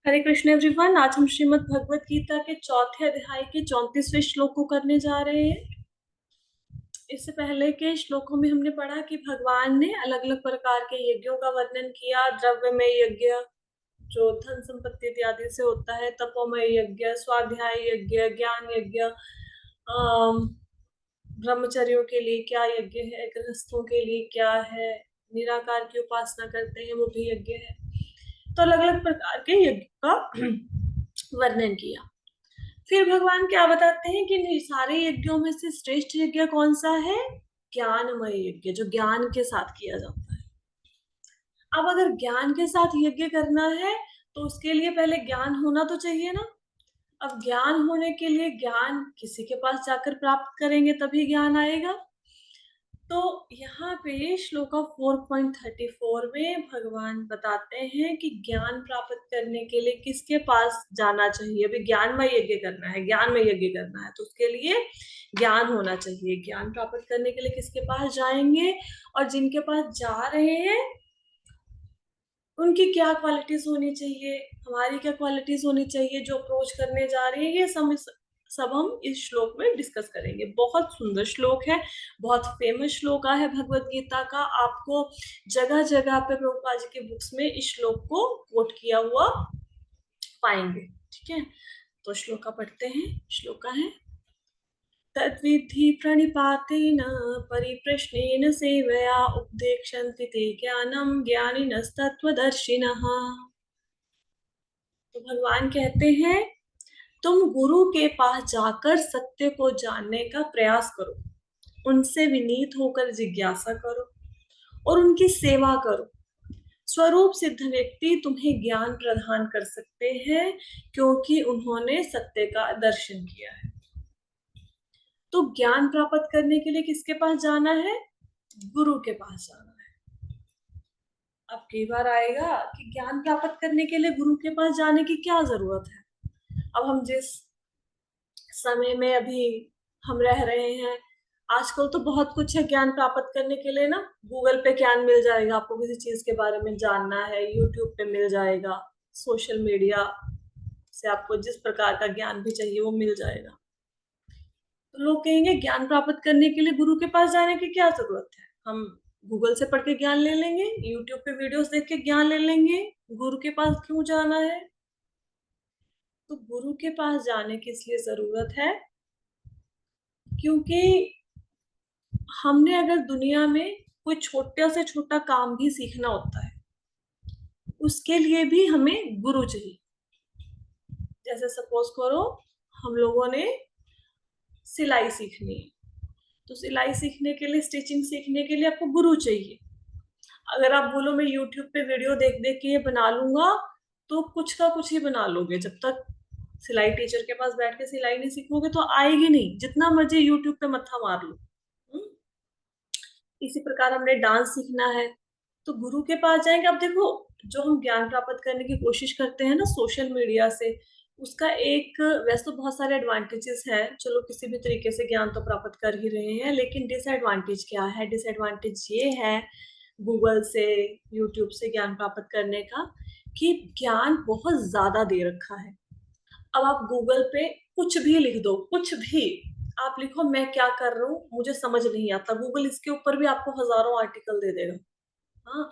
हरे Krishna everyone. आज हम श्रीमद् भगवत गीता के चौथे अध्याय के 34वें श्लोक को करने जा रहे हैं। इससे पहले के श्लोकों में हमने पढ़ा कि भगवान ने अलग अलग प्रकार के यज्ञों का वर्णन किया। द्रव्यमय यज्ञ जो धन संपत्ति इत्यादि से होता है, तपोमय यज्ञ, स्वाध्याय यज्ञ, ज्ञान यज्ञ, ब्रह्मचर्यों के लिए क्या यज्ञ है, गृहस्थों के लिए क्या है, निराकार की उपासना करते हैं वो भी यज्ञ है। तो अलग अलग प्रकार के यज्ञ का वर्णन किया। फिर भगवान क्या बताते हैं कि सारे यज्ञों में से श्रेष्ठ यज्ञ कौन सा है? ज्ञानमय यज्ञ, जो ज्ञान के साथ किया जाता है। अब अगर ज्ञान के साथ यज्ञ करना है तो उसके लिए पहले ज्ञान होना तो चाहिए ना। अब ज्ञान होने के लिए ज्ञान किसी के पास जाकर प्राप्त करेंगे तभी ज्ञान आएगा। तो यहाँ पे श्लोका 4.34 में भगवान बताते हैं कि ज्ञान प्राप्त करने के लिए किसके पास जाना चाहिए। अभी ज्ञानमय यज्ञ करना है, ज्ञानमय यज्ञ करना है तो उसके लिए ज्ञान होना चाहिए। ज्ञान प्राप्त करने के लिए किसके पास जाएंगे और जिनके पास जा रहे हैं उनकी क्या क्वालिटीज होनी चाहिए, हमारी क्या क्वालिटीज होनी चाहिए जो अप्रोच करने जा रहे हैं, ये सब हम इस श्लोक में डिस्कस करेंगे। बहुत सुंदर श्लोक है, बहुत फेमस श्लोक है भगवत गीता का। आपको जगह जगह पे प्रभुपाद जी की बुक्स में इस श्लोक को कोट किया हुआ पाएंगे। ठीक है, तो श्लोका पढ़ते हैं। श्लोका है तद्विद्धि प्रणिपातेन परिप्रश्नेन सेवया उपदेक्षन्ति ते ज्ञानम ज्ञानिनस्तत्त्वदर्शिनः। तो भगवान कहते हैं तुम गुरु के पास जाकर सत्य को जानने का प्रयास करो, उनसे विनीत होकर जिज्ञासा करो और उनकी सेवा करो। स्वरूप सिद्ध व्यक्ति तुम्हें ज्ञान प्रदान कर सकते हैं क्योंकि उन्होंने सत्य का दर्शन किया है। तो ज्ञान प्राप्त करने के लिए किसके पास जाना है? गुरु के पास जाना है। अब कई बार आएगा कि ज्ञान प्राप्त करने के लिए गुरु के पास जाने की क्या जरूरत है। अब हम जिस समय में अभी हम रह रहे हैं, आजकल तो बहुत कुछ है ज्ञान प्राप्त करने के लिए ना। गूगल पे ज्ञान मिल जाएगा, आपको किसी चीज के बारे में जानना है यूट्यूब पे मिल जाएगा, सोशल मीडिया से आपको जिस प्रकार का ज्ञान भी चाहिए वो मिल जाएगा। तो लोग कहेंगे ज्ञान प्राप्त करने के लिए गुरु के पास जाने की क्या जरूरत है, हम गूगल से पढ़ के ज्ञान ले लेंगे, यूट्यूब पे वीडियोस देख के ज्ञान ले लेंगे, गुरु के पास क्यों जाना है? तो गुरु के पास जाने की इसलिए जरूरत है क्योंकि हमने अगर दुनिया में कोई छोटा से छोटा काम भी सीखना होता है उसके लिए भी हमें गुरु चाहिए। जैसे सपोज करो हम लोगों ने सिलाई सीखनी है, तो सिलाई सीखने के लिए, स्टिचिंग सीखने के लिए आपको गुरु चाहिए। अगर आप बोलो मैं यूट्यूब पे वीडियो देख देख के ये बना लूंगा तो कुछ का कुछ ही बना लोगे। जब तक सिलाई टीचर के पास बैठ के सिलाई नहीं सीखोगे तो आएगी नहीं, जितना मर्जी यूट्यूब पे मत्था मार लो। इसी प्रकार हमने डांस सीखना है तो गुरु के पास जाएंगे। अब देखो, जो हम ज्ञान प्राप्त करने की कोशिश करते हैं ना सोशल मीडिया से, उसका एक, वैसे तो बहुत सारे एडवांटेजेस है, चलो किसी भी तरीके से ज्ञान तो प्राप्त कर ही रहे हैं, लेकिन डिसएडवांटेज क्या है? डिसएडवांटेज ये है गूगल से, यूट्यूब से ज्ञान प्राप्त करने का कि ज्ञान बहुत ज्यादा दे रखा है। अब आप गूगल पे कुछ भी लिख दो, कुछ भी आप लिखो, मैं क्या कर रहा हूँ मुझे समझ नहीं आता, गूगल इसके ऊपर भी आपको हजारों आर्टिकल दे देगा। हाँ,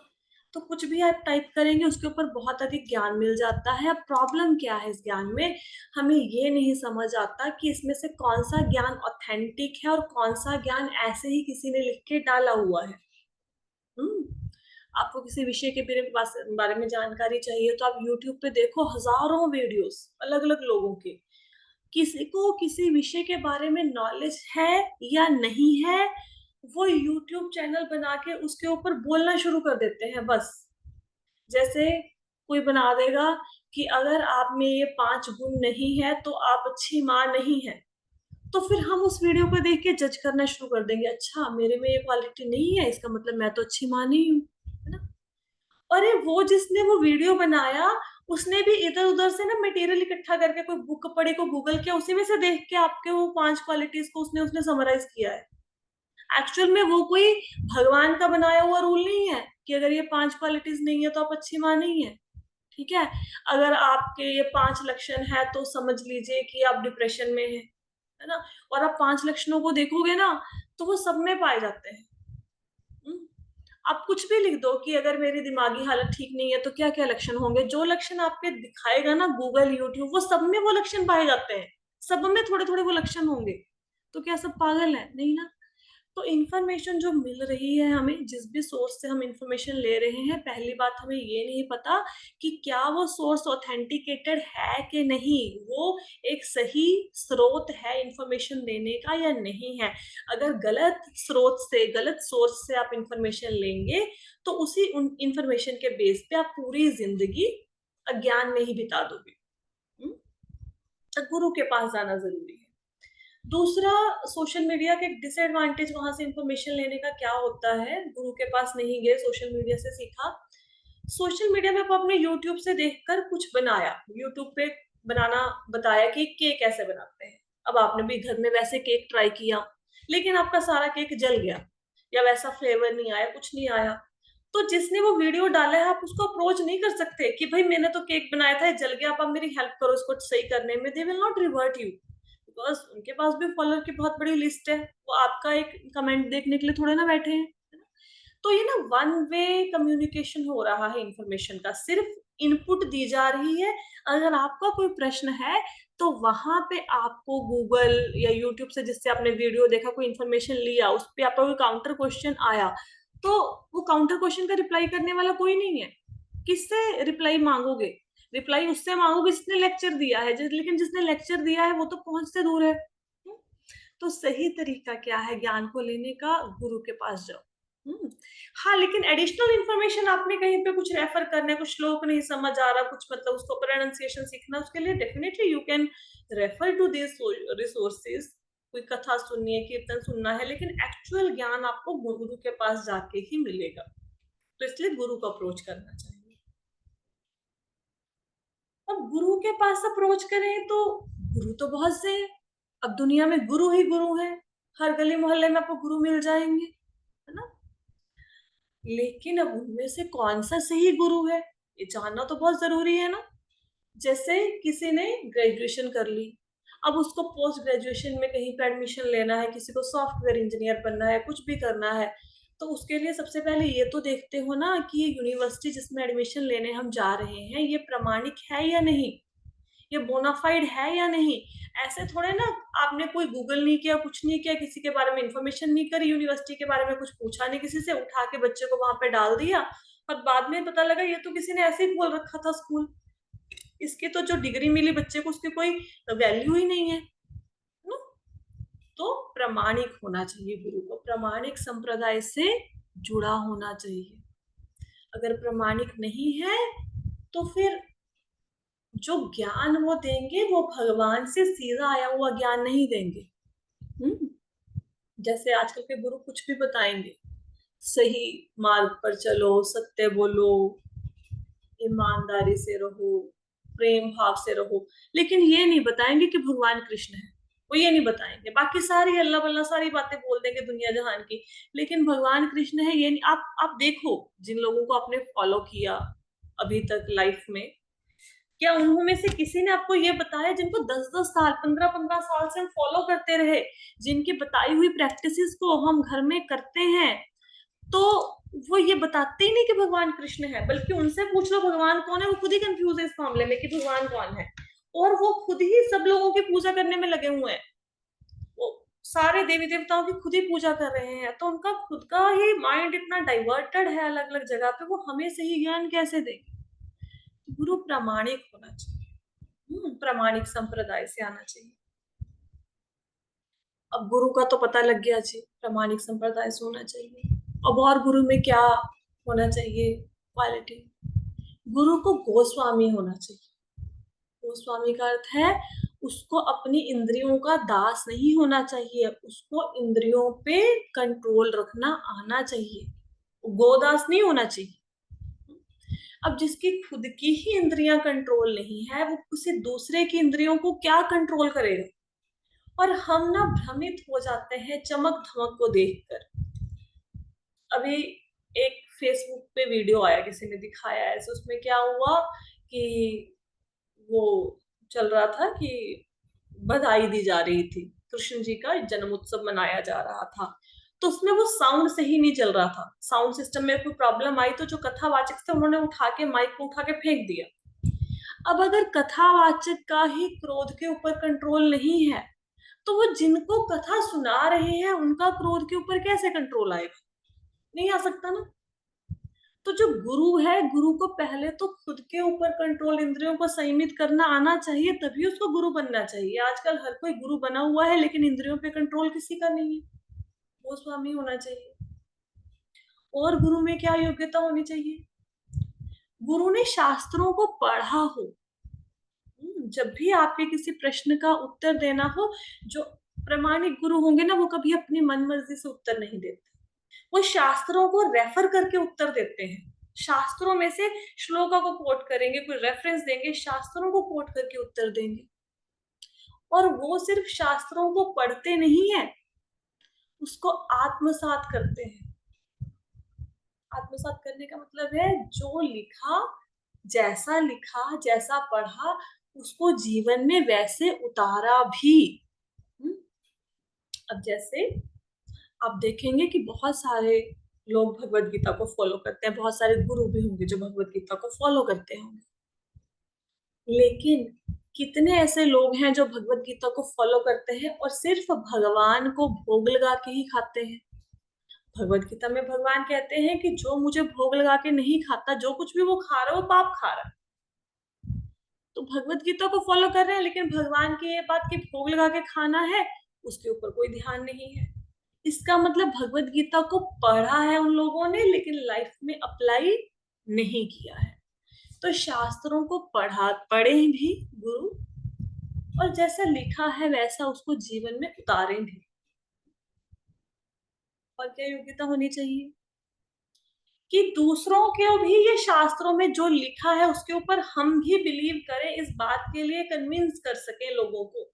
तो कुछ भी आप टाइप करेंगे उसके ऊपर बहुत अधिक ज्ञान मिल जाता है। अब प्रॉब्लम क्या है इस ज्ञान में? हमें ये नहीं समझ आता कि इसमें से कौन सा ज्ञान ऑथेंटिक है और कौन सा ज्ञान ऐसे ही किसी ने लिख के डाला हुआ है। आपको किसी विषय के बारे में जानकारी चाहिए तो आप यूट्यूब पे देखो, हजारों वीडियोस अलग अलग लोगों के। किसी को किसी विषय के बारे में नॉलेज है या नहीं है, वो यूट्यूब चैनल बना के उसके ऊपर बोलना शुरू कर देते हैं बस। जैसे कोई बना देगा कि अगर आप में ये 5 गुण नहीं है तो आप अच्छी माँ नहीं है, तो फिर हम उस वीडियो को देख के जज करना शुरू कर देंगे, अच्छा मेरे में ये क्वालिटी नहीं है इसका मतलब मैं तो अच्छी माँ नहीं हूँ, है ना। अरे वो जिसने वो वीडियो बनाया उसने भी इधर उधर से ना मटेरियल इकट्ठा करके कोई बुक पढ़ी को गूगल किया, उसी में से देख के आपके वो 5 क्वालिटीज को उसने उसने समराइज किया है। एक्चुअल में वो कोई भगवान का बनाया हुआ रूल नहीं है कि अगर ये 5 क्वालिटीज नहीं है तो आप अच्छी माँ नहीं है। ठीक है। अगर आपके ये 5 लक्षण है तो समझ लीजिए कि आप डिप्रेशन में है ना। और आप 5 लक्षणों को देखोगे ना तो वो सब में पाए जाते हैं। हम्म। आप कुछ भी लिख दो कि अगर मेरी दिमागी हालत ठीक नहीं है तो क्या क्या लक्षण होंगे, जो लक्षण आपके दिखाएगा ना गूगल यूट्यूब, वो सब में वो लक्षण पाए जाते हैं। सब में थोड़े थोड़े वो लक्षण होंगे। तो क्या सब पागल है? नहीं ना। तो इंफॉर्मेशन जो मिल रही है हमें, जिस भी सोर्स से हम इंफॉर्मेशन ले रहे हैं, पहली बात हमें ये नहीं पता कि क्या वो सोर्स ऑथेंटिकेटेड है कि नहीं, वो एक सही स्रोत है इंफॉर्मेशन देने का या नहीं है। अगर गलत स्रोत से, गलत सोर्स से आप इंफॉर्मेशन लेंगे तो उसी उन इंफॉर्मेशन के बेस पे आप पूरी जिंदगी अज्ञान में ही बिता दोगे। हम्म? तो गुरु के पास जाना जरूरी है। दूसरा, सोशल मीडिया के डिसएडवांटेज वहां से इंफॉर्मेशन लेने का क्या होता है, गुरु के पास नहीं गए, सोशल मीडिया से सीखा। सोशल मीडिया में आप अपने यूट्यूब से देखकर कुछ बनाया, यूट्यूब पे बनाना बताया कि केक कैसे बनाते हैं। अब आपने भी घर में वैसे केक ट्राई किया, लेकिन आपका सारा केक जल गया या वैसा फ्लेवर नहीं आया, कुछ नहीं आया। तो जिसने वो वीडियो डाला है आप उसको अप्रोच नहीं कर सकते कि भाई मैंने तो केक बनाया था, जल गया, आप मेरी हेल्प करो इसको सही करने में। They will not revert you, because उनके पास भी फॉलोअर की बहुत बड़ी लिस्ट है, वो आपका एक कमेंट देखने के लिए थोड़े ना बैठे हैं, है ना। तो ये ना वन वे कम्युनिकेशन हो रहा है इंफॉर्मेशन का, सिर्फ इनपुट दी जा रही है। अगर आपका कोई प्रश्न है तो वहां पे आपको गूगल या यूट्यूब से, जिससे आपने वीडियो देखा, कोई इंफॉर्मेशन लिया, उस पर आपका कोई काउंटर क्वेश्चन आया, तो वो काउंटर क्वेश्चन का रिप्लाई करने वाला कोई नहीं है। किससे रिप्लाई मांगोगे? रिप्लाई उससे मांगोगे जिसने लेक्चर दिया है, लेकिन जिसने लेक्चर दिया है वो तो पहुंच से दूर है। तो सही तरीका क्या है ज्ञान को लेने का? गुरु के पास जाओ। हाँ, लेकिन एडिशनल इंफॉर्मेशन आपने कहीं पे कुछ रेफर करना है, कुछ श्लोक नहीं समझ आ रहा, कुछ मतलब उसको प्रोनाउंसिएशन सीखना, उसके लिए definitely you can refer to this resources. कोई कथा सुननी है, कीर्तन सुनना है, लेकिन एक्चुअल ज्ञान आपको गुरु के पास जाके ही मिलेगा। तो इसलिए गुरु को अप्रोच करना चाहिए। अब गुरु के पास अप्रोच करें तो गुरु तो बहुत से हैं। अब दुनिया में गुरु ही गुरु है, हर गली मोहल्ले में आपको गुरु मिल जाएंगे, है ना। लेकिन अब उनमें से कौन सा सही गुरु है ये जानना तो बहुत जरूरी है ना। जैसे किसी ने ग्रेजुएशन कर ली, अब उसको पोस्ट ग्रेजुएशन में कहीं पे एडमिशन लेना है, किसी को सॉफ्टवेयर इंजीनियर बनना है, कुछ भी करना है, तो उसके लिए सबसे पहले ये तो देखते हो ना कि ये यूनिवर्सिटी जिसमें एडमिशन लेने हम जा रहे हैं ये प्रमाणिक है या नहीं, ये बोनाफाइड है या नहीं। ऐसे थोड़े ना, आपने कोई गूगल नहीं किया, कुछ नहीं किया, किसी के बारे में इंफॉर्मेशन नहीं करी, यूनिवर्सिटी के बारे में कुछ पूछा नहीं किसी से, उठा के बच्चे को वहां पे डाल दिया और बाद में पता लगा ये तो किसी ने ऐसे ही बोल रखा था स्कूल, इसकी तो जो डिग्री मिली बच्चे को उसकी कोई वैल्यू ही नहीं है ना? तो प्रामाणिक होना चाहिए, गुरु को प्रामाणिक संप्रदाय से जुड़ा होना चाहिए। अगर प्रामाणिक नहीं है तो फिर जो ज्ञान वो देंगे वो भगवान से सीधा आया हुआ ज्ञान नहीं देंगे। हम्म। जैसे आजकल के गुरु कुछ भी बताएंगे, सही मार्ग पर चलो, सत्य बोलो, ईमानदारी से रहो, प्रेम भाव से रहो, लेकिन ये नहीं बताएंगे कि भगवान कृष्ण है। वो ये नहीं बताएंगे, बाकी सारी अल्लाह बल्ला सारी बातें बोल देंगे दुनिया जहान की, लेकिन भगवान कृष्ण है ये नहीं। आप देखो जिन लोगों को आपने फॉलो किया अभी तक लाइफ में, क्या उन्होंने से किसी ने आपको ये बताया, जिनको 10-10 साल, 15-15 साल से हम फॉलो करते रहे, जिनकी बताई हुई प्रैक्टिसेस को हम घर में करते हैं, तो वो ये बताते ही नहीं कि भगवान कृष्ण है, बल्कि उनसे पूछ लो भगवान कौन है, वो खुद ही कंफ्यूज है इस मामले में कि भगवान कौन है। और वो खुद ही सब लोगों की पूजा करने में लगे हुए हैं, वो सारे देवी देवताओं की खुद ही पूजा कर रहे हैं, तो उनका खुद का ही माइंड इतना डाइवर्टेड है अलग अलग जगह पे, वो हमें सही ज्ञान कैसे देंगे? गुरु प्रामाणिक होना चाहिए। प्रामाणिक संप्रदाय से आना चाहिए। अब गुरु का तो पता लग गया जी, प्रामाणिक संप्रदाय से होना चाहिए। अब और गुरु में क्या होना चाहिए क्वालिटी? गुरु को गोस्वामी होना चाहिए। गोस्वामी का अर्थ है उसको अपनी इंद्रियों का दास नहीं होना चाहिए, उसको इंद्रियों पे कंट्रोल रखना आना चाहिए, गोदास नहीं होना चाहिए। अब जिसकी खुद की ही इंद्रियां कंट्रोल नहीं है, वो किसी दूसरे की इंद्रियों को क्या कंट्रोल करेगा? और हम ना भ्रमित हो जाते हैं चमक धमक को देखकर। अभी एक फेसबुक पे वीडियो आया, किसी ने दिखाया ऐसे, उसमें क्या हुआ कि वो चल रहा था कि बधाई दी जा रही थी, कृष्ण जी का जन्म उत्सव मनाया जा रहा था। तो उसमें वो साउंड सही नहीं चल रहा था, साउंड सिस्टम में कोई प्रॉब्लम आई, तो जो कथावाचक थे उन्होंने उठा के माइक को उठा के फेंक दिया। अब अगर कथावाचक का ही क्रोध के ऊपर कंट्रोल नहीं है, तो वो जिनको कथा सुना रहे हैं उनका क्रोध के ऊपर कैसे कंट्रोल आएगा? नहीं आ सकता ना। तो जो गुरु है, गुरु को पहले तो खुद के ऊपर कंट्रोल, इंद्रियों को संयमित करना आना चाहिए, तभी उसको गुरु बनना चाहिए। आजकल हर कोई गुरु बना हुआ है, लेकिन इंद्रियों पे कंट्रोल किसी का नहीं है। वो स्वामी होना चाहिए। और गुरु में क्या योग्यता होनी चाहिए? गुरु ने शास्त्रों को पढ़ा हो। जब भी आपके किसी प्रश्न का उत्तर देना हो, जो प्रामाणिक गुरु होंगे ना, वो कभी अपनी मन मर्जी से उत्तर नहीं देते। वो शास्त्रों को रेफर करके उत्तर देते हैं। शास्त्रों में से श्लोका को कोट करेंगे, कोई रेफरेंस देंगे, शास्त्रों को कोट करके उत्तर देंगे। और वो सिर्फ शास्त्रों को पढ़ते नहीं है, उसको आत्मसात करते हैं। आत्मसात करने का मतलब है जो लिखा जैसा पढ़ा, उसको जीवन में वैसे उतारा भी। अब जैसे आप देखेंगे कि बहुत सारे लोग भगवत गीता को फॉलो करते हैं, बहुत सारे गुरु भी होंगे जो भगवत गीता को फॉलो करते होंगे, लेकिन कितने ऐसे लोग हैं जो भगवत गीता को फॉलो करते हैं और सिर्फ भगवान को भोग लगा के ही खाते हैं? भगवत गीता में भगवान कहते हैं कि जो मुझे भोग लगा के नहीं खाता, जो कुछ भी वो खा रहा है वो पाप खा रहा है। तो भगवत गीता को फॉलो कर रहे हैं, लेकिन भगवान की ये बात कि भोग लगा के खाना है, उसके ऊपर कोई ध्यान नहीं है। इसका मतलब भगवत गीता को पढ़ा है उन लोगों ने, लेकिन लाइफ में अप्लाई नहीं किया है। तो शास्त्रों को पढ़े भी गुरु, और जैसा लिखा है वैसा उसको जीवन में उतारे भी। और क्या योग्यता होनी चाहिए? कि दूसरों को भी ये शास्त्रों में जो लिखा है उसके ऊपर हम भी बिलीव करें, इस बात के लिए कन्विंस कर सके लोगों को।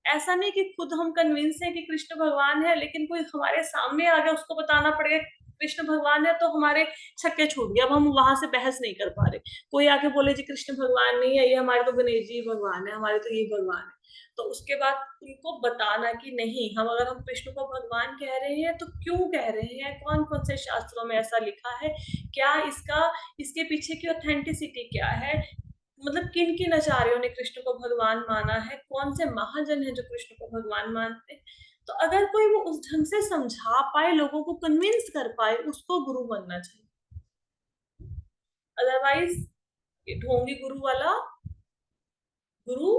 ऐसा नहीं कि खुद हम कन्विंस हैं कि कृष्ण भगवान है, लेकिन कोई हमारे सामने आ गया, उसको बताना पड़ेगा कृष्ण भगवान है, तो हमारे छक्के छूट गए, अब हम वहां से बहस नहीं कर पा रहे। कोई आके बोले जी कृष्ण भगवान नहीं है, ये हमारे तो गणेश जी भगवान है, हमारे तो ये भगवान है, तो उसके बाद उनको बताना कि नहीं, हम अगर हम कृष्ण को भगवान कह रहे हैं तो क्यों कह रहे हैं, कौन कौन से शास्त्रों में ऐसा लिखा है, क्या इसके पीछे की ऑथेंटिसिटी क्या है, मतलब किन किन आचार्यों ने कृष्ण को भगवान माना है, कौन से महाजन हैं जो कृष्ण को भगवान मानते हैं। तो अगर कोई वो उस ढंग से समझा पाए, लोगों को कन्विंस कर पाए, उसको गुरु बनना चाहिए। अदरवाइज ढोंगी गुरु वाला गुरु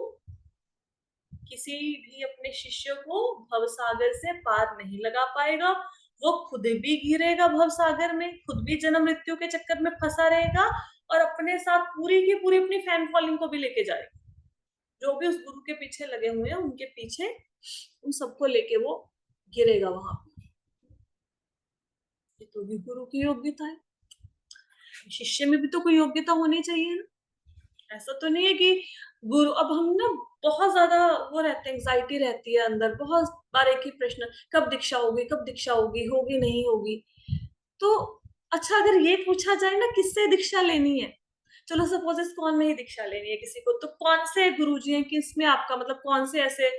किसी भी अपने शिष्य को भवसागर से पार नहीं लगा पाएगा। वो खुद भी गिरेगा भवसागर में, खुद भी जन्म मृत्यु के चक्कर में फंसा रहेगा, और अपने साथ पूरी की पूरी अपनी फैन फॉलोइंग को भी लेके जाएगा। जो भी उस गुरु के पीछे लगे हुए हैं, उनके पीछे उन सबको लेके वो गिरेगा वहां पर। ये तो भी गुरु की योग्यता है। शिष्य में भी तो कोई योग्यता होनी चाहिए ना। ऐसा तो नहीं है कि गुरु, अब हम ना बहुत ज्यादा वो रहते हैं, एंग्जाइटी रहती है अंदर, बहुत बार एक ही प्रश्न, कब दीक्षा होगी, कब दीक्षा होगी, होगी नहीं होगी। तो अच्छा, अगर ये पूछा जाए ना किससे दीक्षा लेनी है, चलो सपोज इस कौन में ही दीक्षा लेनी है किसी को, तो कौन से गुरुजी हैं, किसमें आपका मतलब कौन से ऐसे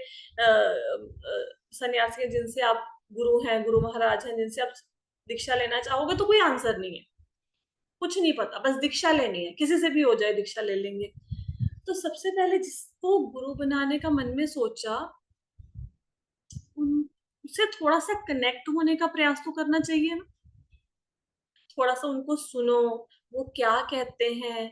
सन्यासी हैं जिनसे आप, गुरु हैं, गुरु महाराज हैं जिनसे आप दीक्षा लेना चाहोगे, तो कोई आंसर नहीं है, कुछ नहीं पता, बस दीक्षा लेनी है, किसी से भी हो जाए दीक्षा ले लेंगे। तो सबसे पहले जिसको गुरु बनाने का मन में सोचा, उनसे थोड़ा सा कनेक्ट होने का प्रयास तो करना चाहिए ना। थोड़ा सा उनको सुनो, वो क्या कहते हैं,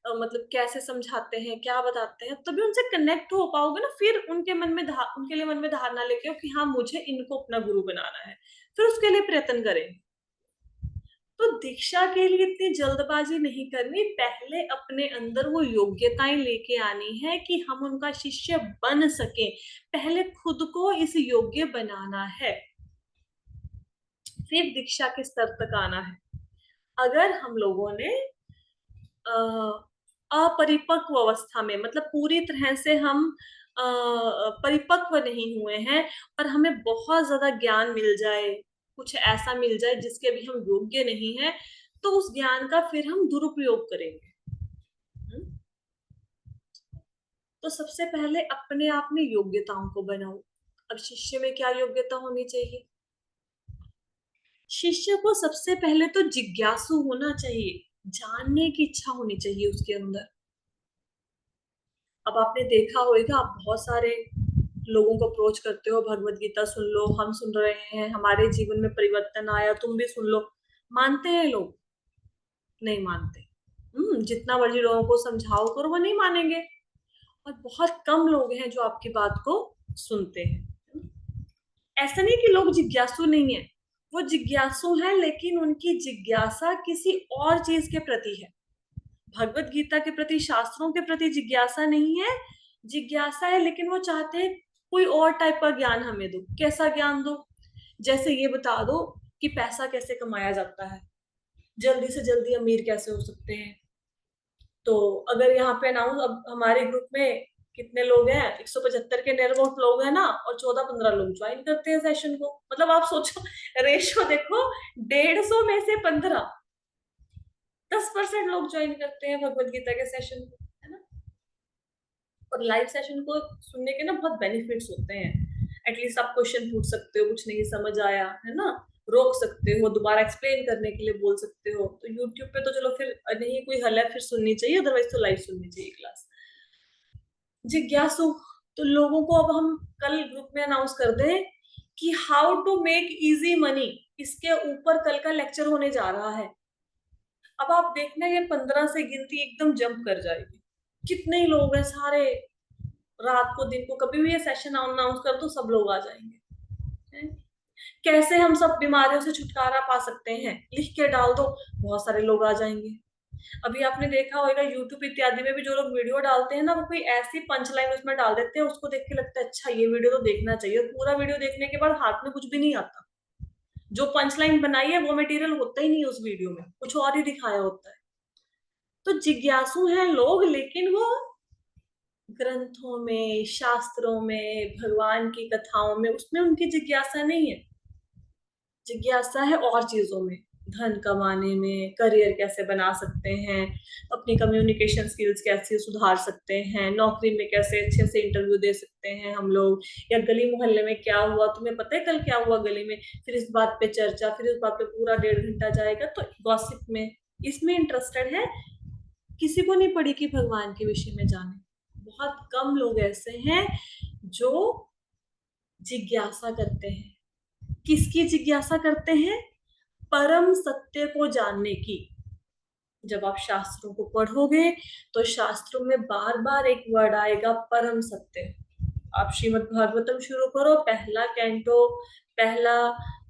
मतलब कैसे समझाते हैं, क्या बताते हैं, तभी उनसे कनेक्ट हो पाओगे ना। फिर उनके लिए मन में धारणा लेके आओ कि हाँ, मुझे इनको अपना गुरु बनाना है, फिर उसके लिए प्रयत्न करें। तो दीक्षा के लिए इतनी जल्दबाजी नहीं करनी, पहले अपने अंदर वो योग्यताएं लेके आनी है कि हम उनका शिष्य बन सके। पहले खुद को इस योग्य बनाना है, फिर दीक्षा के स्तर तक आना है। अगर हम लोगों ने अपरिपक्व अवस्था में, मतलब पूरी तरह से हम परिपक्व नहीं हुए हैं, और हमें बहुत ज्यादा ज्ञान मिल जाए, कुछ ऐसा मिल जाए जिसके भी हम योग्य नहीं है, तो उस ज्ञान का फिर हम दुरुपयोग करेंगे। हम्म? तो सबसे पहले अपने आप में योग्यताओं को बनाओ। अब शिष्य में क्या योग्यता होनी चाहिए? शिष्य को सबसे पहले तो जिज्ञासु होना चाहिए, जानने की इच्छा होनी चाहिए उसके अंदर। अब आपने देखा होगा, आप बहुत सारे लोगों को अप्रोच करते हो, भगवत गीता सुन लो, हम सुन रहे हैं, हमारे जीवन में परिवर्तन आया, तुम भी सुन लो। मानते हैं लोग? नहीं मानते। जितना मर्जी लोगों को समझाओ करो, वो नहीं मानेंगे। और बहुत कम लोग हैं जो आपकी बात को सुनते हैं। ऐसा नहीं कि लोग जिज्ञासु नहीं है, वो जिज्ञासु है, लेकिन उनकी जिज्ञासा किसी और चीज के प्रति है। भगवत गीता के प्रति, शास्त्रों के प्रति जिज्ञासा नहीं है। जिज्ञासा है, लेकिन वो चाहते हैं कोई और टाइप का ज्ञान हमें दो। कैसा ज्ञान दो? जैसे ये बता दो कि पैसा कैसे कमाया जाता है, जल्दी से जल्दी अमीर कैसे हो सकते हैं। तो अगर यहाँ पे अनाउंस, अब हमारे ग्रुप में कितने लोग हैं, 175 के नियर अबाउट लोग हैं ना, और 14-15 लोग ज्वाइन करते हैं सेशन को। मतलब आप सोचो, रेशियो देखो, 150 में से 15, 10% लोग ज्वाइन करते हैं भगवत गीता के सेशन को, है ना। और लाइव सेशन को सुनने के ना बहुत बेनिफिट्स होते हैं। एटलीस्ट आप क्वेश्चन पूछ सकते हो, कुछ नहीं समझ आया है ना, रोक सकते हो, दोबारा एक्सप्लेन करने के लिए बोल सकते हो। तो यूट्यूब पे तो चलो फिर नहीं कोई हल है, फिर सुननी चाहिए, अदरवाइज तो लाइव सुननी चाहिए क्लास। जिज्ञासु, तो लोगों को अब हम कल ग्रुप में अनाउंस कर दें कि how to make easy money, इसके ऊपर कल का लेक्चर होने जा रहा है। अब आप देखना, ये 15 से गिनती एकदम जंप कर जाएगी। कितने ही लोग हैं, सारे रात को दिन को कभी भी ये सेशन अनाउंस कर दो, सब लोग आ जाएंगे। हैं? कैसे हम सब बीमारियों से छुटकारा पा सकते हैं, लिख के डाल दो, बहुत सारे लोग आ जाएंगे। अभी आपने देखा होगा यूट्यूब इत्यादि में भी जो लोग वीडियो डालते हैं ना, वो कोई ऐसी पंच लाइन उसमें डाल देते हैं, उसको देख के लगता है अच्छा ये वीडियो तो देखना चाहिए। पूरा वीडियो देखने के बाद हाथ में कुछ भी नहीं आता। जो पंच लाइन बनाई है वो मटेरियल होता ही नहीं उस वीडियो में, कुछ और ही दिखाया होता है। तो जिज्ञासु हैं लोग, लेकिन वो ग्रंथों में, शास्त्रों में, भगवान की कथाओं में, उसमें उनकी जिज्ञासा नहीं है। जिज्ञासा है और चीजों में, धन कमाने में, करियर कैसे बना सकते हैं, अपनी कम्युनिकेशन स्किल्स कैसे सुधार सकते हैं, नौकरी में कैसे अच्छे से इंटरव्यू दे सकते हैं हम लोग, या गली मोहल्ले में क्या हुआ, तुम्हें पता है कल क्या हुआ गली में, फिर इस बात पे चर्चा, फिर इस बात पे पूरा 1.5 घंटा जाएगा। तो गॉसिप में, इसमें इंटरेस्टेड है। किसी को नहीं पड़ी कि भगवान के विषय में जाने। बहुत कम लोग ऐसे हैं जो जिज्ञासा करते हैं। किसकी जिज्ञासा करते हैं? परम सत्य को जानने की। जब आप शास्त्रों को पढ़ोगे तो शास्त्रों में बार बार एक वर्ड आएगा, परम सत्य। आप श्रीमद् भागवतम शुरू करो, पहला कैंटो, पहला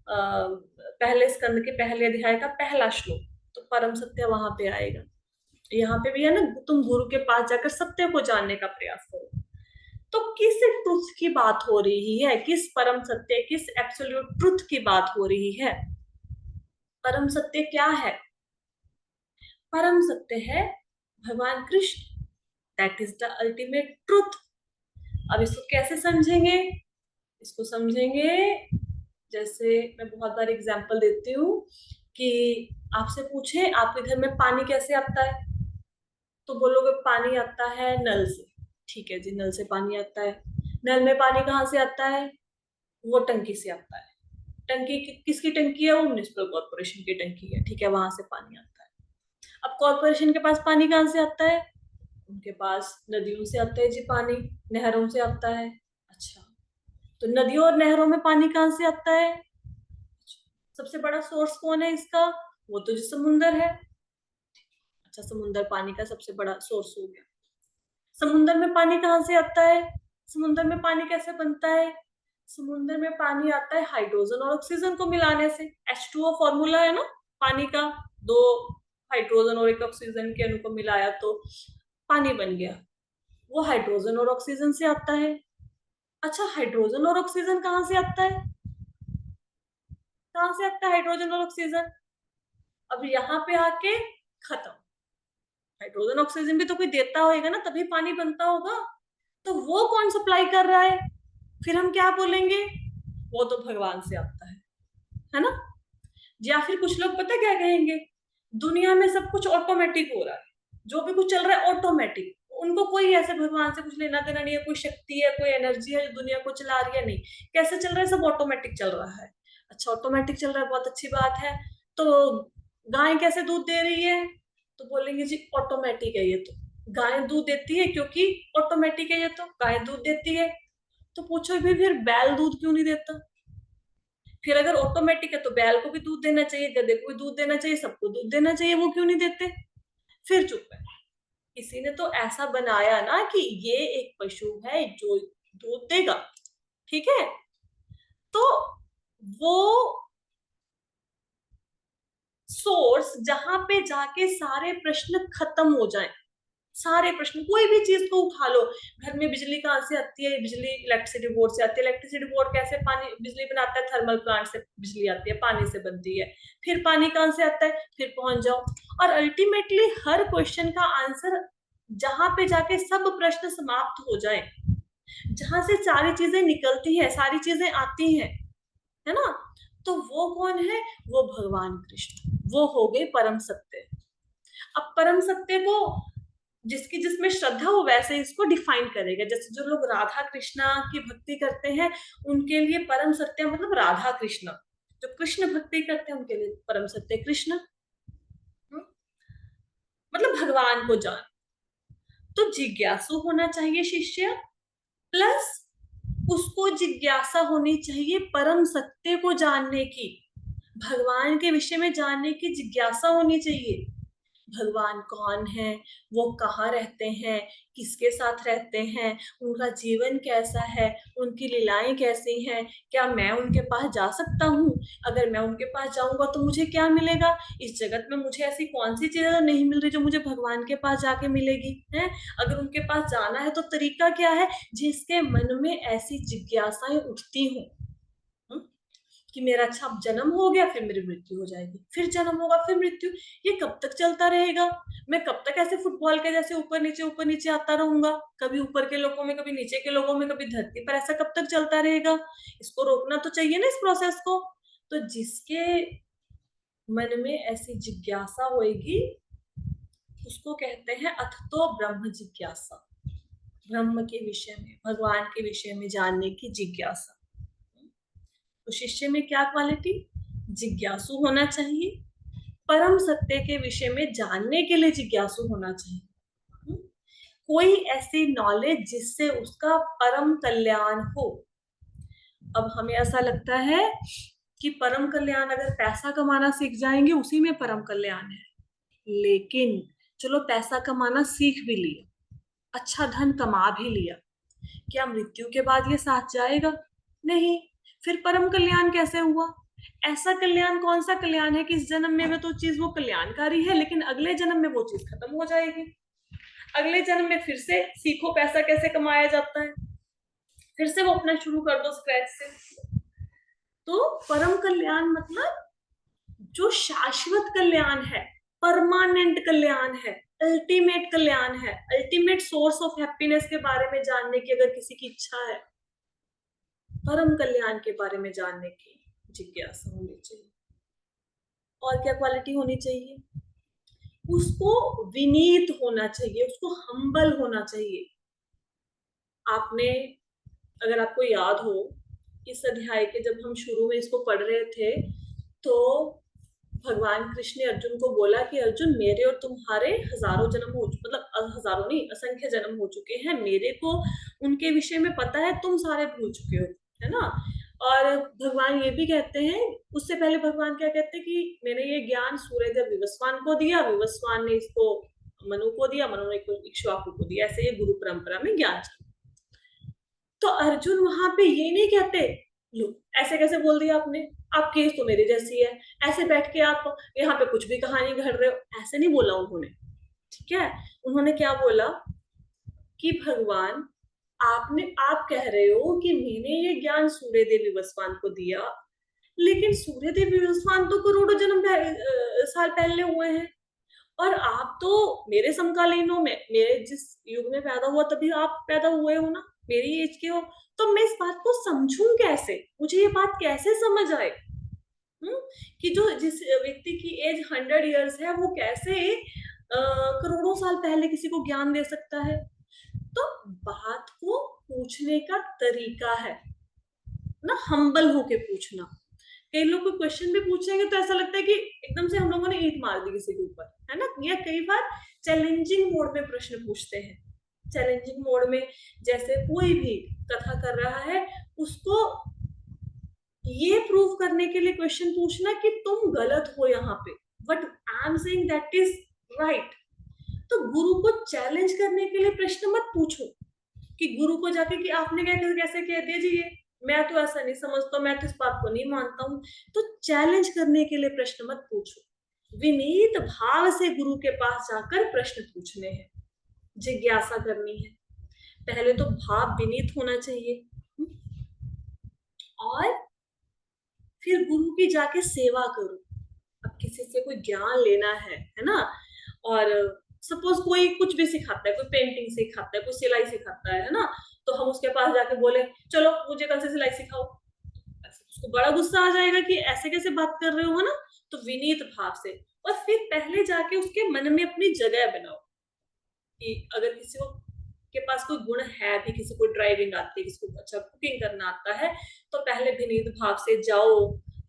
पहले स्कंद के पहले अध्याय का पहला श्लोक, तो परम सत्य वहां पे आएगा। यहाँ पे भी है ना, तुम गुरु के पास जाकर सत्य को जानने का प्रयास करो। तो किस ट्रुथ की बात हो रही है, किस परम सत्य, किस एब्सोल्यूट ट्रुथ की बात हो रही है? परम सत्य क्या है? परम सत्य है भगवान Krishna. That is the ultimate truth. अब इसको कैसे समझेंगे? इसको समझेंगे, जैसे मैं बहुत बार एग्जांपल देती हूँ कि आपसे पूछे आपके घर में पानी कैसे आता है, तो बोलोगे पानी आता है नल से। ठीक है जी, नल से पानी आता है। नल में पानी कहाँ से आता है? वो टंकी से आता है। किसकी टंकी है? वो म्युनिसिपल कॉर्पोरेशन की टंकी है, ठीक है, वहां से पानी आता है। अब कॉर्पोरेशन के पास पानी कहाँ से आता है? उनके पास नदियों से आता है जी पानी, नहरों से आता है। अच्छा, तो नदियों और नहरों में पानी कहाँ से आता है? सबसे बड़ा सोर्स कौन है इसका? वो तो जो समुंदर है। अच्छा, समुंदर पानी का सबसे बड़ा सोर्स हो गया। समुंदर में पानी कहाँ से आता है? समुंदर में पानी कैसे बनता है? समुंदर में पानी आता है हाइड्रोजन और ऑक्सीजन को मिलाने से। H2O फॉर्मूला है ना पानी का, दो हाइड्रोजन और एक ऑक्सीजन के अणु को मिलाया तो पानी बन गया। वो हाइड्रोजन और ऑक्सीजन से आता है। अच्छा, हाइड्रोजन और ऑक्सीजन कहाँ से आता है? कहाँ से आता है हाइड्रोजन और ऑक्सीजन? अब यहाँ पे आके खत्म। हाइड्रोजन ऑक्सीजन भी तो कोई देता होगा ना, तभी पानी बनता होगा। तो वो कौन सप्लाई कर रहा है? फिर हम क्या बोलेंगे? वो तो भगवान से आता है ना। या फिर कुछ लोग पता क्या कहेंगे, दुनिया में सब कुछ ऑटोमेटिक हो रहा है, जो भी कुछ चल रहा है ऑटोमेटिक, उनको कोई ऐसे भगवान से कुछ लेना देना नहीं है, कोई शक्ति है, कोई एनर्जी है जो दुनिया को चला रही है, नहीं। कैसे चल रहा है, सब ऑटोमेटिक चल रहा है। अच्छा, ऑटोमेटिक चल रहा है, बहुत अच्छी बात है। तो गाय कैसे दूध दे रही है, तो बोलेंगे जी ऑटोमेटिक है ये तो। गाय दूध देती है क्योंकि ऑटोमेटिक है, ये तो गाय दूध देती है। तो पूछो भी फिर बैल दूध क्यों नहीं देता? फिर अगर ऑटोमेटिक है तो बैल को भी दूध देना चाहिए, गधे को भी दूध देना चाहिए, सबको दूध देना चाहिए, वो क्यों नहीं देते? फिर चुप है। किसी ने तो ऐसा बनाया ना कि ये एक पशु है जो दूध देगा, ठीक है? तो वो सोर्स जहां पे जाके सारे प्रश्न खत्म हो जाएं, सारे प्रश्न, कोई भी चीज को उठा लो। घर में बिजली कहाँ से आती है? बिजली इलेक्ट्रिसिटी बोर्ड से आती है। इलेक्ट्रिसिटी बोर्ड कैसे पानी बिजली बनाता है? थर्मल प्लांट से बिजली आती है, पानी से बनती है। फिर पानी कहाँ से आता है? फिर पहुंच जाओ। और अल्टीमेटली हर क्वेश्चन का आंसर जहां पे जाके सब प्रश्न समाप्त हो जाए, जहां से सारी चीजें निकलती है, सारी चीजें आती हैं, है ना? तो वो कौन है? वो भगवान कृष्ण, वो हो गए परम सत्य। अब परम सत्य को जिसकी जिसमें श्रद्धा, वो वैसे इसको डिफाइन करेगा। जैसे जो लोग राधा कृष्णा की भक्ति करते हैं, उनके लिए परम सत्य मतलब राधा कृष्ण। जो कृष्ण भक्ति करते हैं उनके लिए परम सत्य कृष्ण। मतलब भगवान को जान। तो जिज्ञासु होना चाहिए शिष्य, प्लस उसको जिज्ञासा होनी चाहिए परम सत्य को जानने की, भगवान के विषय में जानने की जिज्ञासा होनी चाहिए। भगवान कौन है, वो कहाँ रहते हैं, किसके साथ रहते हैं, उनका जीवन कैसा है, उनकी लीलाएं कैसी हैं, क्या मैं उनके पास जा सकता हूँ? अगर मैं उनके पास जाऊंगा तो मुझे क्या मिलेगा? इस जगत में मुझे ऐसी कौन सी चीजें नहीं मिल रही जो मुझे भगवान के पास जाके मिलेगी है? अगर उनके पास जाना है तो तरीका क्या है? जिसके मन में ऐसी जिज्ञासाएं उठती हों कि मेरा अच्छा अब जन्म हो गया, फिर मेरी मृत्यु हो जाएगी, फिर जन्म होगा, फिर मृत्यु, ये कब तक चलता रहेगा? मैं कब तक ऐसे फुटबॉल के जैसे ऊपर नीचे आता रहूंगा, कभी ऊपर के लोगों में, कभी नीचे के लोगों में, कभी धरती पर, ऐसा कब तक चलता रहेगा? इसको रोकना तो चाहिए ना, इस प्रोसेस को। तो जिसके मन में ऐसी जिज्ञासा होगी, उसको कहते हैं अथ तो ब्रह्म जिज्ञासा। ब्रह्म के विषय में, भगवान के विषय में जानने की जिज्ञासा। तो शिष्य में क्या क्वालिटी? जिज्ञासु होना चाहिए, परम सत्य के विषय में जानने के लिए जिज्ञासु होना चाहिए। कोई ऐसी नॉलेज जिससे उसका परम कल्याण हो। अब हमें ऐसा लगता है कि परम कल्याण अगर पैसा कमाना सीख जाएंगे उसी में परम कल्याण है। लेकिन चलो पैसा कमाना सीख भी लिया, अच्छा धन कमा भी लिया, क्या मृत्यु के बाद ये साथ जाएगा? नहीं। फिर परम कल्याण कैसे हुआ? ऐसा कल्याण, कौन सा कल्याण है कि इस जन्म में तो चीज वो कल्याणकारी है, लेकिन अगले जन्म में वो चीज खत्म हो जाएगी। अगले जन्म में फिर से सीखो पैसा कैसे कमाया जाता है, फिर से वो अपना शुरू कर दो स्क्रैच से। तो परम कल्याण मतलब जो शाश्वत कल्याण है, परमानेंट कल्याण है, अल्टीमेट कल्याण है, अल्टीमेट सोर्स ऑफ हैप्पीनेस के बारे में जानने की अगर किसी की इच्छा है, परम कल्याण के बारे में जानने की जिज्ञासा होनी चाहिए। और क्या क्वालिटी होनी चाहिए? उसको विनीत होना चाहिए, उसको हम्बल होना चाहिए। आपने, अगर आपको याद हो, इस अध्याय के जब हम शुरू में इसको पढ़ रहे थे, तो भगवान कृष्ण ने अर्जुन को बोला कि अर्जुन, मेरे और तुम्हारे हजारों जन्म हो, मतलब हजारों नहीं, असंख्य जन्म हो चुके हैं, मेरे को उनके विषय में पता है, तुम सारे भूल चुके हो, है ना? और भगवान ये भी कहते हैं, उससे पहले भगवान क्या कहते हैं कि मैंने ये ज्ञान सूर्यदेव विवस्वान को दिया, विवस्वान ने इसको मनु को दिया, मनु ने इक्ष्वाकु को दिया, ऐसे ये गुरु परंपरा में ज्ञान चला। तो अर्जुन वहां पे ये नहीं कहते, लो ऐसे कैसे बोल दिया आपने, आप केस तो मेरे जैसी है, ऐसे बैठ के आप यहाँ पे कुछ भी कहानी घड़ रहे हो, ऐसे नहीं बोला उन्होंने। ठीक है? उन्होंने क्या बोला कि भगवान, आप कह रहे हो कि मैंने ये ज्ञान सूर्य देवी विवस्वान को दिया, लेकिन सूर्य देवी विवस्वान तो करोड़ों जन्म साल पहले हुए हैं, और आप तो मेरे समकालीन हो, मेरे जिस युग में पैदा हुआ तभी आप पैदा हुए हो ना, मेरी एज के हो। तो मैं इस बात को समझूं कैसे, मुझे ये बात कैसे समझ आए? कि जो जिस व्यक्ति की एज 100 इयर्स है वो कैसे करोड़ों साल पहले किसी को ज्ञान दे सकता है। तो बात को पूछने का तरीका है ना, हम्बल होके पूछना। कई लोग कोई क्वेश्चन भी पूछेंगे तो ऐसा लगता है कि एकदम से हम लोगों ने ईंट मार दी किसी के ऊपर, है ना। या कई बार चैलेंजिंग मोड में प्रश्न पूछते हैं। चैलेंजिंग मोड में जैसे कोई भी कथा कर रहा है, उसको ये प्रूव करने के लिए क्वेश्चन पूछना कि तुम गलत हो यहाँ पे, but I am saying that is right. तो गुरु को चैलेंज करने के लिए प्रश्न मत पूछो कि गुरु को जाके कि आपने क्या कैसे कह दिया जी, ये मैं तो ऐसा नहीं समझता, मैं तो इस बात को नहीं मानता हूँ। तो चैलेंज करने के लिए प्रश्न मत पूछो, विनीत भाव से गुरु के पास जाकर प्रश्न पूछने हैं, जिज्ञासा करनी है। पहले तो भाव विनीत होना चाहिए, और फिर गुरु की जाके सेवा करो। अब किसी से कोई ज्ञान लेना है ना, और सपोज कोई कुछ भी सिखाता है, कोई पेंटिंग सिखाता है, कोई सिलाई सिखाता है ना, तो हम उसके पास जाके बोले चलो मुझे कल से सिलाई सिखाओ, उसको बड़ा गुस्सा आ जाएगा कि ऐसे कैसे बात कर रहे हो ना। तो विनीत भाव से, और फिर पहले जाके उसके मन में अपनी जगह बनाओ कि अगर किसी को के पास कोई गुण है भी, किसी को ड्राइविंग आती है, किसी को अच्छा कुकिंग करना आता है, तो पहले विनीत भाव से जाओ,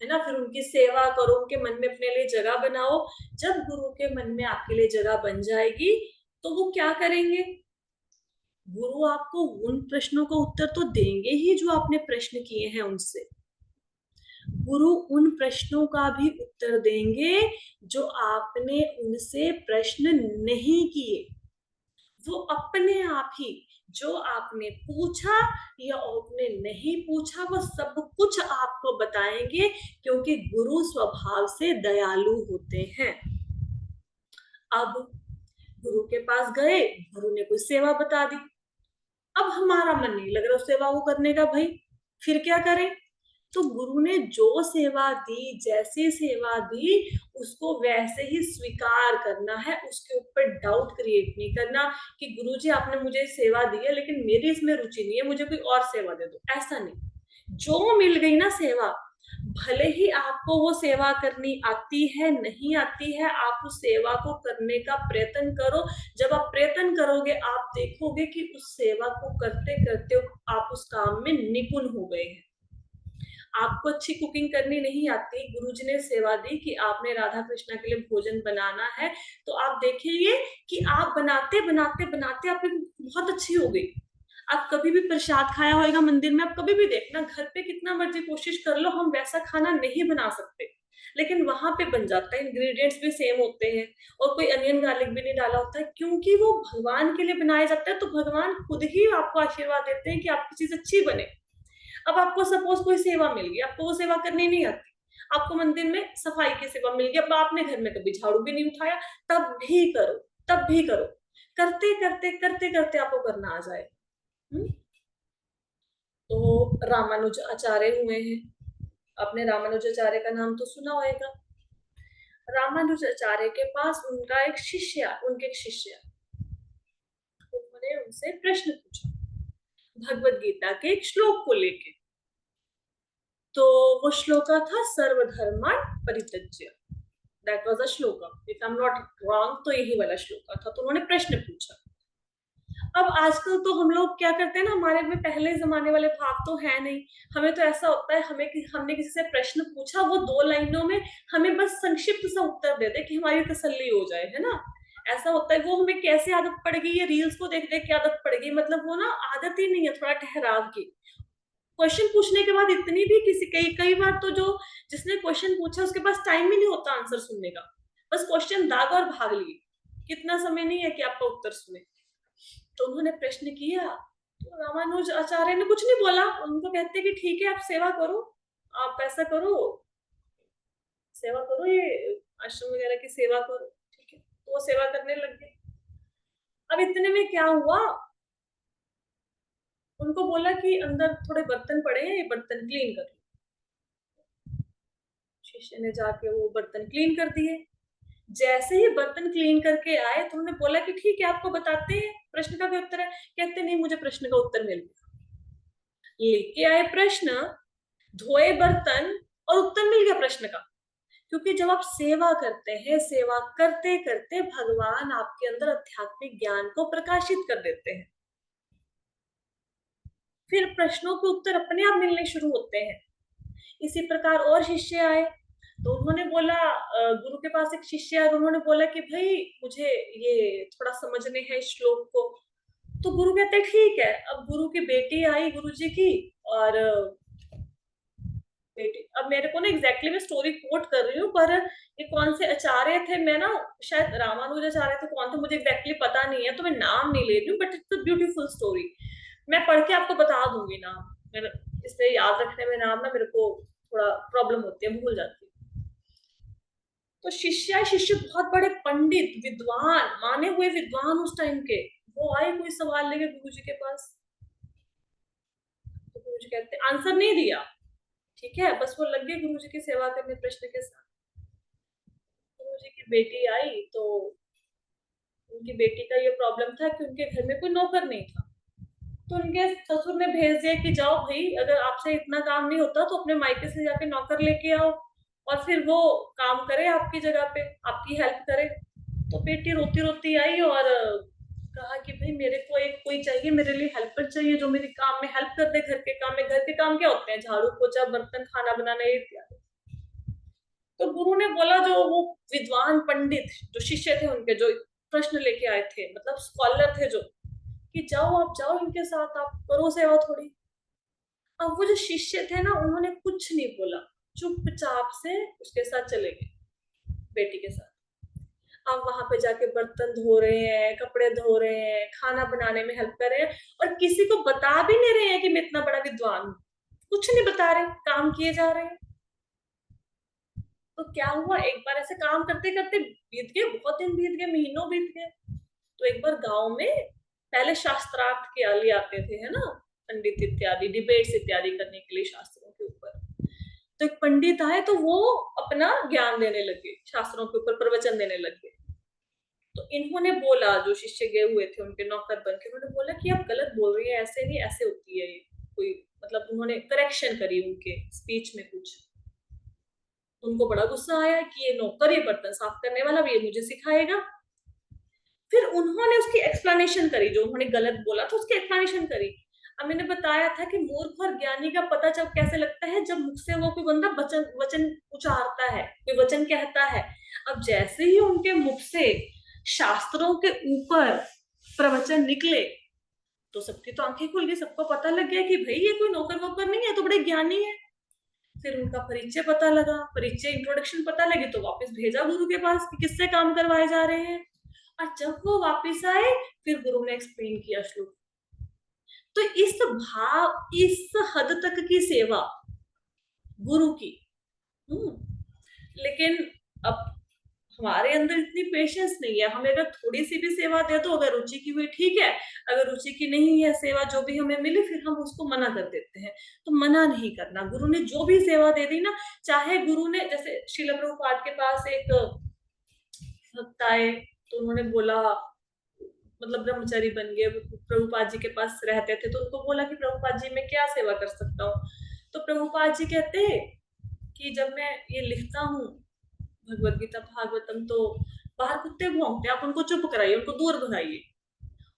है ना, फिर उनकी सेवा करो, उनके मन में अपने लिए जगह बनाओ। जब गुरु के मन में आपके लिए जगह बन जाएगी तो वो क्या करेंगे, गुरु आपको उन प्रश्नों का उत्तर तो देंगे ही जो आपने प्रश्न किए हैं उनसे, गुरु उन प्रश्नों का भी उत्तर देंगे जो आपने उनसे प्रश्न नहीं किए। वो अपने आप ही जो आपने पूछा या आपने नहीं पूछा वो सब कुछ आपको बताएंगे, क्योंकि गुरु स्वभाव से दयालु होते हैं। अब गुरु के पास गए, गुरु ने कोई सेवा बता दी, अब हमारा मन नहीं लग रहा उस सेवा को करने का, भाई फिर क्या करें। तो गुरु ने जो सेवा दी, जैसी सेवा दी, उसको वैसे ही स्वीकार करना है, उसके ऊपर डाउट क्रिएट नहीं करना कि गुरु जी आपने मुझे सेवा दी है लेकिन मेरी इसमें रुचि नहीं है, मुझे कोई और सेवा दे दो, ऐसा नहीं। जो मिल गई ना सेवा, भले ही आपको वो सेवा करनी आती है नहीं आती है, आप उस सेवा को करने का प्रयत्न करो। जब आप प्रयत्न करोगे आप देखोगे कि उस सेवा को करते करते आप उस काम में निपुण हो गए हैं। आपको अच्छी कुकिंग करनी नहीं आती, गुरुजी ने सेवा दी कि आपने राधा कृष्णा के लिए भोजन बनाना है, तो आप देखेंगे कि आप बनाते बनाते बनाते आपकी बहुत अच्छी हो गई। आप कभी भी प्रसाद खाया होगा मंदिर में, आप कभी भी देखना, घर पे कितना मर्जी कोशिश कर लो हम वैसा खाना नहीं बना सकते, लेकिन वहां पे बन जाता है, इंग्रेडिएंट्स भी सेम होते हैं और कोई अनियन गार्लिक भी नहीं डाला होता है, क्योंकि वो भगवान के लिए बनाया जाता है। तो भगवान खुद ही आपको आशीर्वाद देते हैं कि आपकी चीज अच्छी बने। अब आपको सपोज कोई सेवा मिल गई, आपको वो सेवा करनी नहीं आती, आपको मंदिर में सफाई की सेवा मिल गई, अब आपने घर में कभी झाड़ू भी नहीं उठाया, तब भी करो, तब भी करो, करते करते करते करते आपको करना आ जाए। तो रामानुज आचार्य हुए हैं, आपने रामानुज आचार्य का नाम तो सुना होगा। रामानुज आचार्य के पास उनका एक शिष्य, उनके एक शिष्य, उन्होंने उनसे प्रश्न पूछा भगवत गीता के एक श्लोक को लेके। तो वो श्लोका था सर्वधर्मान् परित्यज्य, that was a shloka, if I am not wrong, तो यही वाला श्लोका था। तो उन्होंने प्रश्न पूछा। अब आजकल तो हम लोग क्या करते हैं ना, हमारे में पहले जमाने वाले भाव तो है नहीं, हमें तो ऐसा होता है हमने किसी से प्रश्न पूछा, वो 2 लाइनों में हमें बस संक्षिप्त सा उत्तर दे दे कि हमारी तसल्ली हो जाए, है ना। ऐसा होता है, वो हमें कैसे आदत पड़ गई है, रील्स को देख देख के आदत पड़ गई, मतलब वो ना आदत ही नहीं है थोड़ा ठहराव की। क्वेश्चन पूछने के बाद इतनी भी किसी कई बार तो जो जिसने क्वेश्चन पूछा उसके पास टाइम ही नहीं होता आंसर सुनने का, बस क्वेश्चन दागा और भाग लिए, कितना समय नहीं है कि आपका उत्तर सुने। तो उन्होंने प्रश्न किया, तो रामानुज आचार्य ने कुछ नहीं बोला, उनको कहते कि ठीक है आप सेवा करो, आप ऐसा करो, सेवा करो, ये आश्रम वगैरह की सेवा करो, ठीक है। तो वो सेवा करने लग गए। अब इतने में क्या हुआ, उनको बोला कि अंदर थोड़े बर्तन पड़े हैं, ये बर्तन क्लीन कर। शिष्य ने जाके वो बर्तन क्लीन कर दिए। जैसे ही बर्तन क्लीन करके आए तो उन्होंने बोला कि ठीक है आपको बताते हैं प्रश्न का भी उत्तर है, कहते नहीं मुझे प्रश्न का उत्तर मिल गया। लेके आए प्रश्न, धोए बर्तन और उत्तर मिल गया प्रश्न का। क्योंकि जब आप सेवा करते हैं, सेवा करते करते भगवान आपके अंदर आध्यात्मिक ज्ञान को प्रकाशित कर देते हैं, फिर प्रश्नों के उत्तर अपने आप मिलने शुरू होते हैं। इसी प्रकार और शिष्य आए, तो उन्होंने बोला, गुरु के पास एक शिष्य आया, उन्होंने बोला कि भाई मुझे ये थोड़ा समझने हैं इस श्लोक को। तो गुरु कहते ठीक है। अब गुरु की बेटी आई गुरु जी की, और बेटी, अब मेरे को ना एग्जैक्टली मैं स्टोरी कोट कर रही हूँ, पर ये कौन से आचार्य थे, मैं ना शायद रामानुजाचार्य थे, कौन थे मुझे एग्जैक्टली पता नहीं है, तो मैं नाम नहीं ले रही हूँ, but it's a beautiful story. मैं पढ़ के आपको बता दूंगी नाम, मेरे इसलिए याद रखने में नाम ना मेरे को थोड़ा प्रॉब्लम होती है, भूल जाती है। तो शिष्य बहुत बड़े पंडित, विद्वान, माने हुए विद्वान उस टाइम के, वो आए कोई सवाल लेके गुरु जी के पास। तो गुरु जी कहते आंसर नहीं दिया, ठीक है, बस वो लग गए गुरु जी की सेवा करने प्रश्न के साथ। गुरु जी की बेटी आई, तो उनकी बेटी का ये प्रॉब्लम था कि उनके घर में कोई नौकर नहीं था। तो उनके ससुर ने भेज दिया कि जाओ भाई, अगर आपसे इतना काम नहीं होता तो अपने मायके से जाके नौकर लेके आओ, और फिर वो काम करे आपकी जगह पे, आपकी हेल्प करे। तो बेटी रोती रोती आई और कहा कि भाई मेरे को एक कोई चाहिए, मेरे लिए हेल्पर चाहिए जो मेरे काम में हेल्प कर दे, घर के काम में। घर के काम क्या होते हैं? झाड़ू पोछा, बर्तन, खाना बनाना, इत्यादि। तो गुरु ने बोला, जो वो विद्वान पंडित जो शिष्य थे उनके, जो प्रश्न लेके आए थे, मतलब स्कॉलर थे जो, कि जाओ आप जाओ इनके साथ, आप करो सेवा थोड़ी। अब वो जो शिष्य थे ना, उन्होंने कुछ नहीं बोला, चुपचाप से उसके साथ चले गए, बेटी के साथ। अब वहां पे जाके बर्तन धो रहे हैं, कपड़े धो रहे हैं, खाना बनाने में हेल्प कर रहे हैं, और किसी को बता भी नहीं रहे हैं कि मैं इतना बड़ा विद्वान हूं। कुछ नहीं बता रहे, काम किए जा रहे हैं। तो क्या हुआ, एक बार ऐसे काम करते करते बीत गए, बहुत दिन बीत गए, महीनों बीत गए। तो एक बार गांव में पहले शास्त्रार्थ के लिए आते थे, है ना, पंडित इत्यादि, डिबेट्स इत्यादि करने के लिए शास्त्रों के ऊपर। तो एक पंडित आए, तो वो अपना ज्ञान देने लगे, शास्त्रों के ऊपर प्रवचन देने लगे। तो इन्होंने बोला, जो शिष्य गए हुए थे उनके नौकर बन के, उन्होंने बोला कि आप गलत बोल रही हैं, ऐसे नहीं, ऐसे होती है ये कोई, मतलब उन्होंने करेक्शन करी उनके स्पीच में कुछ। उनको बड़ा गुस्सा आया कि ये नौकर, ये बर्तन साफ करने वाला, ये मुझे सिखाएगा। फिर उन्होंने उसकी एक्सप्लेनेशन करी, जो उन्होंने गलत बोला था उसकी एक्सप्लेनेशन करी। अब मैंने बताया था कि मूर्ख और ज्ञानी का पता जब कैसे लगता है, जब मुख से वो कोई बंदा वचन वचन उचारता है, कोई वचन कहता है। अब जैसे ही उनके मुख से शास्त्रों के ऊपर प्रवचन निकले, तो सबकी तो आंखें खुल गई, सबको पता लग गया कि भाई ये कोई नौकर वोकर नहीं है, तो बड़े ज्ञानी है। फिर उनका परिचय पता लगा, परिचय इंट्रोडक्शन पता लगी, तो वापस भेजा गुरु के पास कि किससे काम करवाए जा रहे हैं। और जब वो वापस आए, फिर गुरु ने एक्सप्लेन किया श्लोक। तो इस हद तक की सेवा गुरु की। लेकिन अब हमारे अंदर इतनी पेशेंस नहीं है, हमें अगर थोड़ी सी भी सेवा दे दो, अगर रुचि की हुई ठीक है, अगर रुचि की नहीं है सेवा जो भी हमें मिली, फिर हम उसको मना कर देते हैं। तो मना नहीं करना, गुरु ने जो भी सेवा दे दी ना, चाहे गुरु ने, जैसे श्रील प्रभुपाद के पास एक भक्त आए, तो उन्होंने बोला, मतलब ब्रह्मचारी बन गए, प्रभुपाद जी के पास रहते थे, तो उनको बोला कि प्रभुपाद जी मैं क्या सेवा कर सकता हूँ। तो प्रभुपाद जी कहते कि जब मैं ये लिखता हूँ भगवत गीता भागवतम, तो बाहर कुत्ते भौंकते, आप उनको चुप कराइए, उनको दूर भगाइए।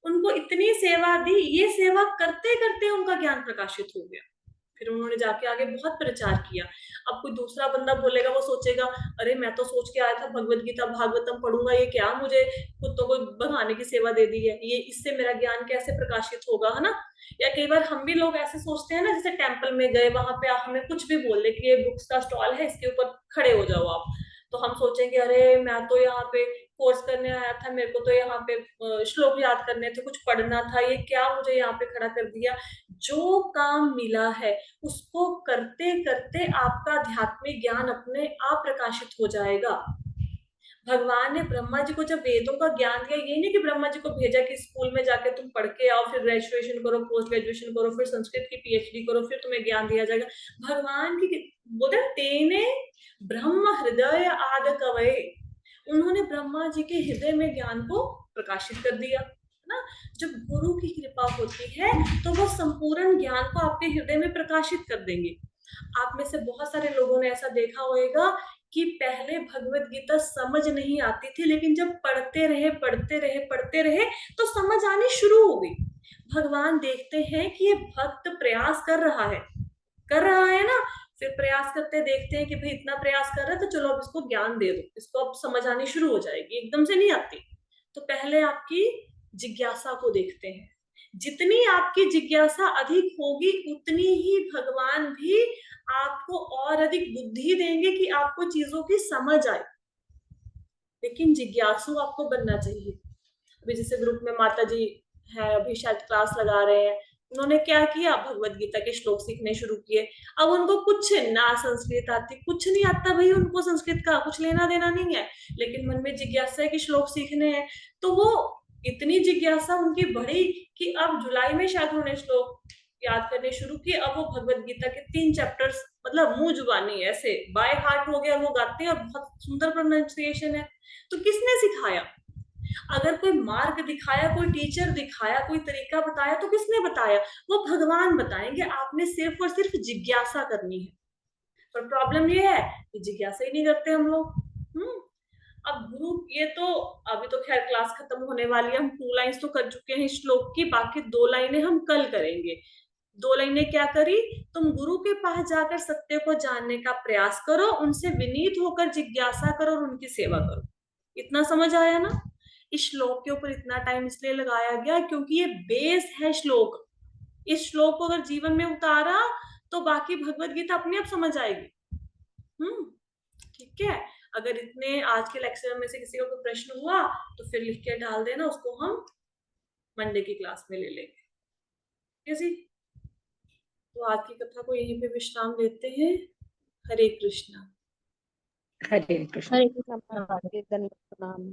उनको इतनी सेवा दी, ये सेवा करते करते उनका ज्ञान प्रकाशित हो गया। फिर उन्होंने जाके आगे बहुत प्रचार किया। अब कोई दूसरा बंदा बोलेगा, वो सोचेगा अरे मैं तो सोच के आया था भगवत गीता भागवतम पढ़ूंगा, ये क्या मुझे कुत्तों को भगाने की सेवा दे दी है, ये इससे मेरा ज्ञान कैसे प्रकाशित होगा, है ना। या कई बार हम भी लोग ऐसे सोचते हैं ना, जैसे टेम्पल में गए, वहां पे हमें कुछ भी बोल दे कि ये बुक्स का स्टॉल है, इसके ऊपर खड़े हो जाओ आप, तो हम सोचेंगे अरे मैं तो यहाँ पे कोर्स करने आया था, मेरे को तो यहाँ पे श्लोक याद करने थे, कुछ पढ़ना था, ये क्या मुझे यहाँ पे खड़ा कर दिया। जो काम मिला है उसको करते करते आपका आध्यात्मिक ज्ञान अपने आप प्रकाशित हो जाएगा। भगवान ने ब्रह्मा जी को जब वेदों का ज्ञान दिया, ये नहीं कि ब्रह्मा जी को भेजा कि स्कूल में जाके तुम पढ़ के आओ, फिर ग्रेजुएशन करो, पोस्ट ग्रेजुएशन करो, फिर संस्कृत की पीएचडी करो, फिर तुम्हें ज्ञान दिया जाएगा। भगवान की बोलते तेने ब्रह्म हृदय आद कवये, उन्होंने ब्रह्मा जी के हृदय में ज्ञान को प्रकाशित कर दिया ना। जब गुरु की कृपा होती है तो वो संपूर्ण ज्ञान को आपके हृदय में प्रकाशित कर देंगे। आप में से बहुत सारे लोगों ने ऐसा देखा होगा कि पहले भगवत गीता समझ नहीं आती थी, लेकिन जब पढ़ते रहे तो समझ आनी शुरू हो गई। भगवान देखते हैं कि ये भक्त प्रयास कर रहा है ना, फिर प्रयास करते देखते हैं कि भाई इतना प्रयास कर रहा है तो चलो अब इसको ज्ञान दे दो, इसको अब समझ आनी शुरू हो जाएगी, एकदम से नहीं आती। तो पहले आपकी जिज्ञासा को देखते हैं, जितनी आपकी जिज्ञासा अधिक होगी उतनी ही भगवान भी आपको और अधिक बुद्धि देंगे कि आपको चीजों की समझ आए। लेकिन जिज्ञासु आपको बनना चाहिए। अभी जैसे ग्रुप में माता जी है, अभी शायद क्लास लगा रहे हैं, उन्होंने क्या किया, भगवत गीता के श्लोक सीखने शुरू किए। अब उनको कुछ ना संस्कृत आती, कुछ नहीं आता भाई, उनको संस्कृत का कुछ लेना देना नहीं है, लेकिन मन में जिज्ञासा है कि श्लोक सीखने हैं। तो वो इतनी जिज्ञासा उनकी बढ़ी कि अब जुलाई में शायद उन्होंने श्लोक याद करने शुरू किए। अब वो भगवत गीता के 3 चैप्टर्स मतलब मुंह जुबानी ऐसे बाय हार्ट हो गया, वो गाते हैं और बहुत सुंदर प्रोनाउंसिएशन है। तो किसने सिखाया? अगर कोई मार्ग दिखाया, कोई टीचर दिखाया, कोई तरीका बताया, तो किसने बताया? वो भगवान बताएंगे। आपने सिर्फ और सिर्फ जिज्ञासा करनी है। पर प्रॉब्लम ये है कि जिज्ञासा ही नहीं करते हम लोग। अब गुरु, ये तो अभी तो खैर क्लास खत्म होने वाली है, हम 2 लाइन्स तो कर चुके हैं श्लोक की, बाकी 2 लाइनें हम कल करेंगे। 2 लाइनें क्या करी, तुम गुरु के पास जाकर सत्य को जानने का प्रयास करो, उनसे विनीत होकर जिज्ञासा करो और उनकी सेवा करो। इतना समझ आया ना? इस श्लोक के ऊपर इतना टाइम इसलिए लगाया गया क्योंकि ये बेस है श्लोक। इस श्लोक को अगर जीवन में उतारा तो बाकी भगवत गीता अपने आप समझ आएगी। ठीक है। अगर इतने आज के लेक्चर में से किसी को कोई प्रश्न हुआ तो फिर लिख के डाल देना, उसको हम मंडे की क्लास में ले लेंगे। ठीक है जी। तो आज की कथा को यहीं पे विश्राम देते हैं। हरे कृष्णा। हरे कृष्ण। हरे कृष्ण। प्रणाम।